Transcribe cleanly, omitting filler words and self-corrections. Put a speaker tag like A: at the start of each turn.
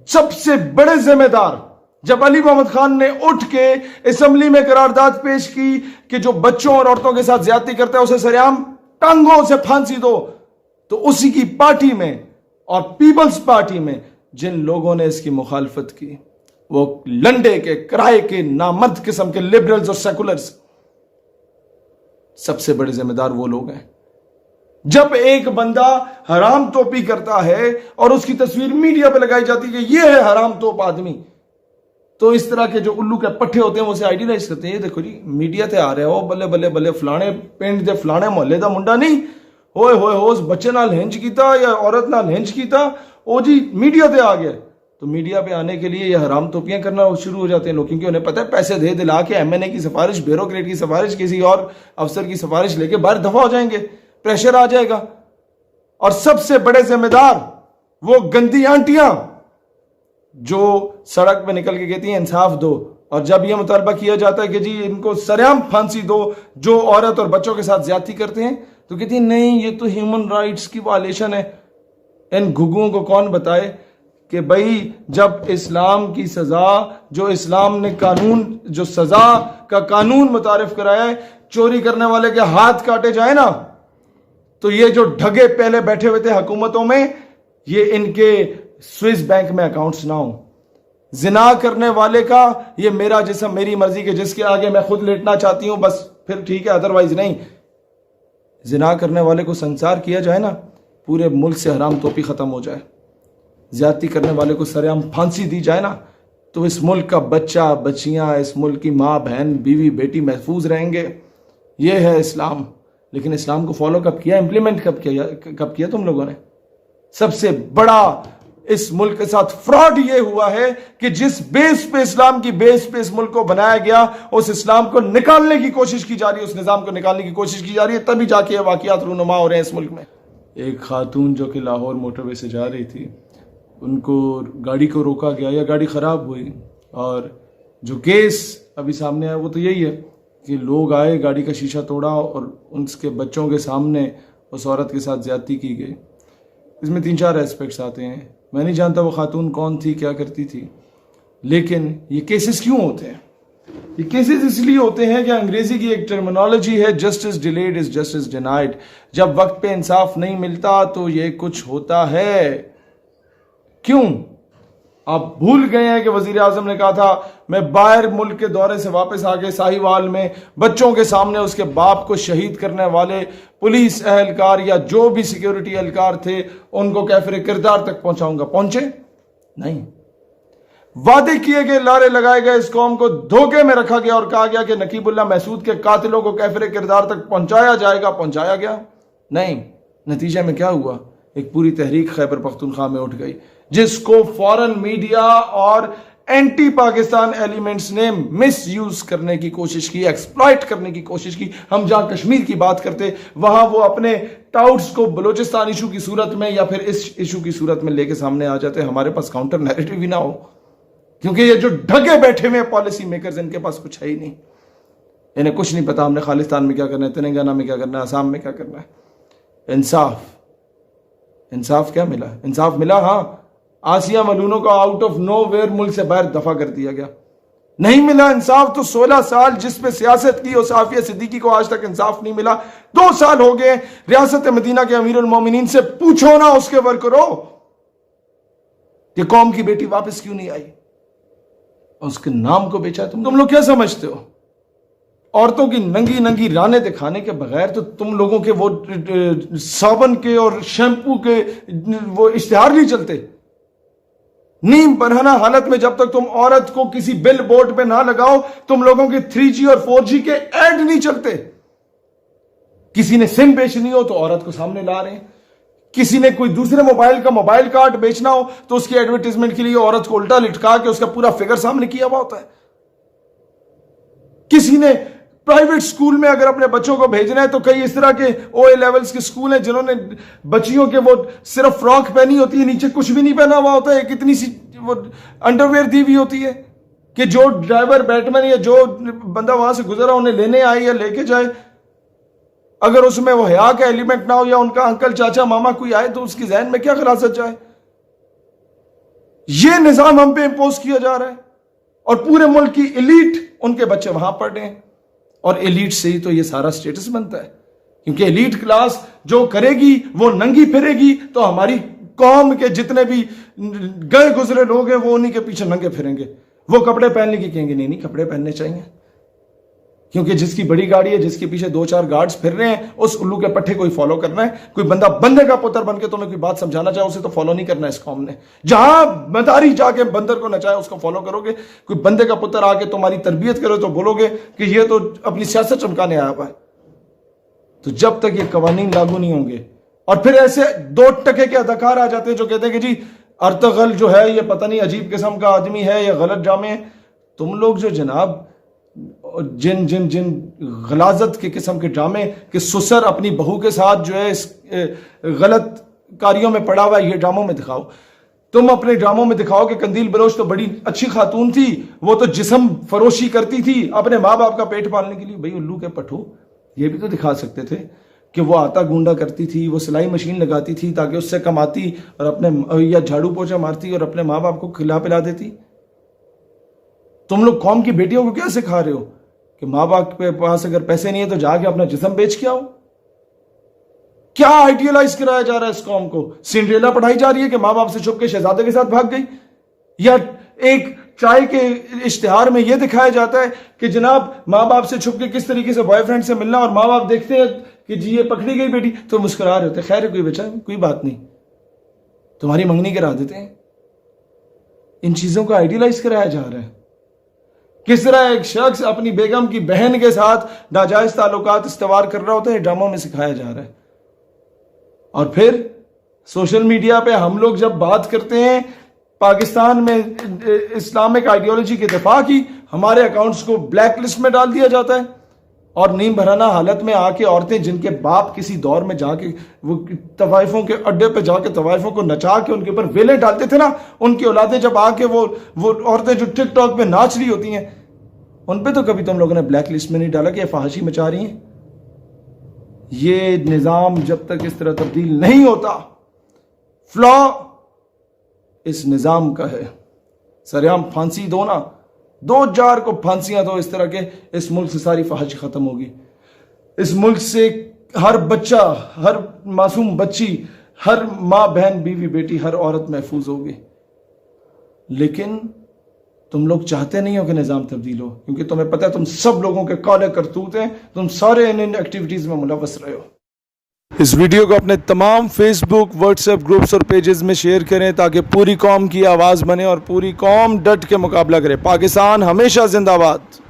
A: سب سے بڑے ذمہ دار جب علی محمد خان نے اٹھ کے اسمبلی میں قرارداد پیش کی کہ جو بچوں اور عورتوں کے ساتھ زیادتی کرتا ہے اسے سریعام ٹانگوں سے پھانسی دو، تو اسی کی پارٹی میں اور پیپلز پارٹی میں جن لوگوں نے اس کی مخالفت کی وہ لنڈے کے کرائے کے نامرد قسم کے لبرلز اور سیکولرز، سب سے بڑے ذمہ دار وہ لوگ ہیں۔ جب ایک بندہ حرام توپی کرتا ہے اور اس کی تصویر میڈیا پہ لگائی جاتی ہے کہ یہ ہے حرام توپ آدمی، تو اس طرح کے جو الو کے پٹھے ہوتے ہیں وہ اسے آئیڈیلائز کرتے ہیں، یہ دیکھو جی میڈیا تے آ رہے ہو، بلے بلے بلے فلانے پنڈ دے فلانے محلے دا منڈا نہیں ہوئے ہوئے ہو اس بچے نال ہنج کیتا یا عورت نال ہنج کیتا، او جی میڈیا تے آ گیا۔ تو میڈیا پہ آنے کے لیے یہ حرام توپیاں کرنا شروع ہو جاتے ہیں لوگ، کیونکہ انہیں پتہ ہے پیسے دے دلا کے ایم این اے کی سفارش، بیوروکریٹ کی سفارش، کسی اور افسر کی سفارش لے کے باہر دفع ہو جائیں گے، پریشر آ جائے گا۔ اور سب سے بڑے ذمہ دار وہ گندی آنٹیاں جو سڑک پہ نکل کے کہتی ہیں انصاف دو، اور جب یہ مطالبہ کیا جاتا ہے کہ جی ان کو سرعام پھانسی دو جو عورت اور بچوں کے ساتھ زیادتی کرتے ہیں، تو کہتی ہیں نہیں یہ تو ہیومن رائٹس کی وائلیشن ہے۔ ان گھگوں کو کون بتائے کہ بھائی جب اسلام کی سزا، جو اسلام نے قانون، جو سزا کا قانون متعارف کرایا ہے، چوری کرنے والے کے ہاتھ کاٹے جائیں نا، تو یہ جو ڈھگے پہلے بیٹھے ہوئے تھے حکومتوں میں، یہ ان کے سوئس بینک میں اکاؤنٹس نہ ہوں۔ زنا کرنے والے کا یہ میرا جسم میری مرضی کے جس کے آگے میں خود لیٹنا چاہتی ہوں بس پھر ٹھیک ہے، ادروائز نہیں۔ زنا کرنے والے کو سنسار کیا جائے نا، پورے ملک سے حرام توپی ختم ہو جائے، زیادتی کرنے والے کو سرعام پھانسی دی جائے نا، تو اس ملک کا بچہ بچیاں، اس ملک کی ماں بہن بیوی بیٹی محفوظ رہیں گے۔ یہ ہے اسلام۔ لیکن اسلام کو فالو کب کیا، امپلیمنٹ کب کیا تم لوگوں نے؟ سب سے بڑا اس ملک کے ساتھ فراڈ یہ ہوا ہے کہ جس بیس پہ اسلام کی بیس پہ اس ملک کو بنایا گیا، اس اسلام کو نکالنے کی کوشش کی جا رہی ہے، اس نظام کو نکالنے کی کوشش کی جا رہی ہے، تبھی جا کے یہ واقعات رونما ہو رہے ہیں اس ملک میں۔ ایک خاتون جو کہ لاہور موٹر وے سے جا رہی تھی، ان کو گاڑی کو روکا گیا یا گاڑی خراب ہوئی، اور جو کیس ابھی سامنے آیا وہ تو یہی ہے کہ لوگ آئے، گاڑی کا شیشہ توڑا اور ان کے بچوں کے سامنے اس عورت کے ساتھ زیادتی کی گئی۔ اس میں 3-4 ایسپیکٹس آتے ہیں، میں نہیں جانتا وہ خاتون کون تھی، کیا کرتی تھی، لیکن یہ کیسز کیوں ہوتے ہیں؟ یہ کیسز اس لیے ہوتے ہیں کہ انگریزی کی ایک ٹرمینالوجی ہے، justice delayed is justice denied. جب وقت پہ انصاف نہیں ملتا تو یہ کچھ ہوتا ہے۔ کیوں؟ آپ بھول گئے ہیں کہ وزیر اعظم نے کہا تھا میں باہر ملک کے دورے سے واپس آ کے ساہیوال میں بچوں کے سامنے اس کے باپ کو شہید کرنے والے پولیس اہلکار یا جو بھی سیکیورٹی اہلکار تھے ان کو کیفر کردار تک پہنچاؤں گا۔ پہنچے نہیں۔ وعدے کیے گئے، لارے لگائے گئے، اس قوم کو دھوکے میں رکھا گیا اور کہا گیا کہ نقیب اللہ محسود کے قاتلوں کو کیفر کردار تک پہنچایا جائے گا، پہنچایا گیا نہیں۔ نتیجے میں کیا ہوا؟ ایک پوری تحریک خیبر پختونخوا میں اٹھ گئی جس کو فورن میڈیا اور اینٹی پاکستان ایلیمنٹس نے مس یوز کرنے کی کوشش کی، ایکسپلائٹ کرنے کی کوشش کی۔ ہم جہاں کشمیر کی بات کرتے وہاں وہ اپنے ٹاؤٹس کو بلوچستان ایشو کی صورت میں یا پھر اس ایشو کی صورت میں لے کے سامنے آ جاتے، ہمارے پاس کاؤنٹر نیریٹو بھی نہ ہو، کیونکہ یہ جو ڈھگے بیٹھے ہوئے پالیسی میکرز ان کے پاس کچھ ہے ہی نہیں، انہیں کچھ نہیں پتا ہم نے خالستان میں کیا کرنا ہے، تلنگانہ میں کیا کرنا ہے، آسام میں کیا کرنا ہے۔ انصاف کیا ملا؟ انصاف ملا، ہاں، آسیہ ملونوں کو آؤٹ آف نو ویئر ملک سے باہر دفع کر دیا گیا۔ نہیں ملا انصاف تو 16 سال جس پہ سیاست کی اور عافیہ صدیقی کو آج تک انصاف نہیں ملا۔ 2 سال ہو گئے ریاست مدینہ کے امیر المومنین سے پوچھو نا اس کے ورکروں کہ قوم کی بیٹی واپس کیوں نہیں آئی، اس کے نام کو بیچا۔ تم لوگ کیا سمجھتے ہو؟ عورتوں کی ننگی ننگی رانے دکھانے کے بغیر تو تم لوگوں کے وہ صابن کے اور شیمپو کے وہ اشتہار نہیں چلتے۔ نیم برہنہ حالت میں جب تک تم عورت کو کسی بل بورڈ پہ نہ لگاؤ، تم لوگوں کے 3G اور 4G کے ایڈ نہیں چلتے۔ کسی نے سم بیچنی ہو تو عورت کو سامنے لا رہے ہیں، کسی نے کوئی دوسرے موبائل کا موبائل کارڈ بیچنا ہو تو اس کی ایڈورٹیزمنٹ کے لیے عورت کو الٹا لٹکا کے اس کا پورا فگر سامنے کیا ہوا ہوتا ہے۔ کسی نے پرائیویٹ سکول میں اگر اپنے بچوں کو بھیجنا ہے تو کئی اس طرح کے OA لیولز کے سکول ہیں جنہوں نے بچیوں کے وہ صرف فراک پہنی ہوتی ہے، نیچے کچھ بھی نہیں پہنا ہوا ہوتا ہے، ایک اتنی سی وہ انڈرویئر دی ہوئی ہوتی ہے کہ جو ڈرائیور بیٹمین یا جو بندہ وہاں سے گزرا انہیں لینے آئے یا لے کے جائے، اگر اس میں وہ حیا کا ایلیمنٹ نہ ہو یا ان کا انکل چاچا ماما کوئی آئے تو اس کی ذہن میں کیا خلاصت جائے؟ یہ نظام ہم پہ امپوز کیا جا رہا ہے اور پورے ملک کی ایلیٹ ان کے بچے وہاں پڑھ رہے ہیں اور ایلیٹ سے ہی تو یہ سارا سٹیٹس بنتا ہے کیونکہ ایلیٹ کلاس جو کرے گی وہ ننگی پھرے گی تو ہماری قوم کے جتنے بھی گئے گزرے لوگ ہیں وہ انہی کے پیچھے ننگے پھریں گے. وہ کپڑے پہننے کی کہیں گے نہیں کپڑے پہننے چاہیے کیونکہ جس کی بڑی گاڑی ہے جس کے پیچھے 2-4 گارڈز پھر رہے ہیں اس الو کے پٹھے کو ہی فالو کرنا ہے. کوئی بندہ بندے کا پتر بن کے تمہیں کوئی بات سمجھانا چاہے اسے تو فالو نہیں کرنا ہے. اس قوم نے جہاں مداری جا کے بندر کو نچائے اس کو فالو کرو گے. کوئی بندے کا پتر آ کے تمہاری تربیت کرے تو بولو گے کہ یہ تو اپنی سیاست چمکانے آیا ہوا ہے. تو جب تک یہ قوانین لاگو نہیں ہوں گے اور پھر ایسے 2 ٹکے کے اداکار آ جاتے ہیں جو کہتے ہیں کہ جی ارطغرل جو ہے یہ پتہ نہیں عجیب قسم کا آدمی ہے یا غلط جامع ہے. تم لوگ جو جناب جن غلاظت کے قسم کے ڈرامے کہ سسر اپنی بہو کے ساتھ جو ہے اس غلط کاریوں میں پڑا ہوا ہے یہ ڈراموں میں دکھاؤ. تم اپنے ڈراموں میں دکھاؤ کہ قندیل بلوچ تو بڑی اچھی خاتون تھی وہ تو جسم فروشی کرتی تھی اپنے ماں باپ کا پیٹ پالنے کے لیے. بھئی الو کے پٹھو یہ بھی تو دکھا سکتے تھے کہ وہ آٹا گونڈا کرتی تھی وہ سلائی مشین لگاتی تھی تاکہ اس سے کماتی اور اپنے یا جھاڑو پوچھا مارتی اور اپنے ماں باپ کو کھلا پلا دیتی. تم لوگ قوم کی بیٹیوں کو کیا سکھا رہے ہو کہ ماں باپ کے پاس اگر پیسے نہیں ہے تو جا کے اپنا جسم بیچ کے آؤ. کیا آئیڈیالائز کرایا جا رہا ہے اس قوم کو. سنڈریلا پڑھائی جا رہی ہے کہ ماں باپ سے چھپ کے شہزادے کے ساتھ بھاگ گئی. یا ایک چائے کے اشتہار میں یہ دکھایا جاتا ہے کہ جناب ماں باپ سے چھپ کے کس طریقے سے بوائے فرینڈ سے ملنا اور ماں باپ دیکھتے ہیں کہ جی یہ پکڑی گئی بیٹی تو مسکرا رہے ہوتے خیر کوئی بچہ کوئی بات نہیں تمہاری منگنی کرا دیتے ہیں. ان چیزوں کو آئیڈیالائز کرایا جا رہا ہے. کس طرح ایک شخص اپنی بیگم کی بہن کے ساتھ ناجائز تعلقات استوار کر رہا ہوتا ہے ڈراموں میں سکھایا جا رہا ہے. اور پھر سوشل میڈیا پہ ہم لوگ جب بات کرتے ہیں پاکستان میں اسلامک آئیڈیالوجی کے دفاع کی ہمارے اکاؤنٹس کو بلیک لسٹ میں ڈال دیا جاتا ہے اور نیم بھرانا حالت میں آ کے عورتیں جن کے باپ کسی دور میں جا کے وہ طوائفوں کے اڈے پہ جا کے طوائفوں کو نچا کے ان کے اوپر ویلیں ڈالتے تھے نا ان کی اولادیں جب آ کے وہ عورتیں جو ٹک ٹاک پہ ناچ رہی ہوتی ہیں ان پہ تو کبھی تم لوگوں نے بلیک لسٹ میں نہیں ڈالا کہ یہ فحاشی مچا رہی ہیں. یہ نظام جب تک اس طرح تبدیل نہیں ہوتا فلا اس نظام کا ہے. سریعام پھانسی دو نا 2-4 کو پھانسیاں دو اس طرح کے اس ملک سے ساری فحاشی ختم ہوگی. اس ملک سے ہر بچہ ہر معصوم بچی ہر ماں بہن بیوی بیٹی ہر عورت محفوظ ہوگی. لیکن تم لوگ چاہتے نہیں ہو کہ نظام تبدیل ہو کیونکہ تمہیں پتہ ہے تم سب لوگوں کے کالے کرتوت ہیں تم سارے ان ایکٹیویٹیز میں ملوث رہے ہو. اس ویڈیو کو اپنے تمام فیس بک واٹس ایپ گروپس اور پیجز میں شیئر کریں تاکہ پوری قوم کی آواز بنے اور پوری قوم ڈٹ کے مقابلہ کرے. پاکستان ہمیشہ زندہ باد.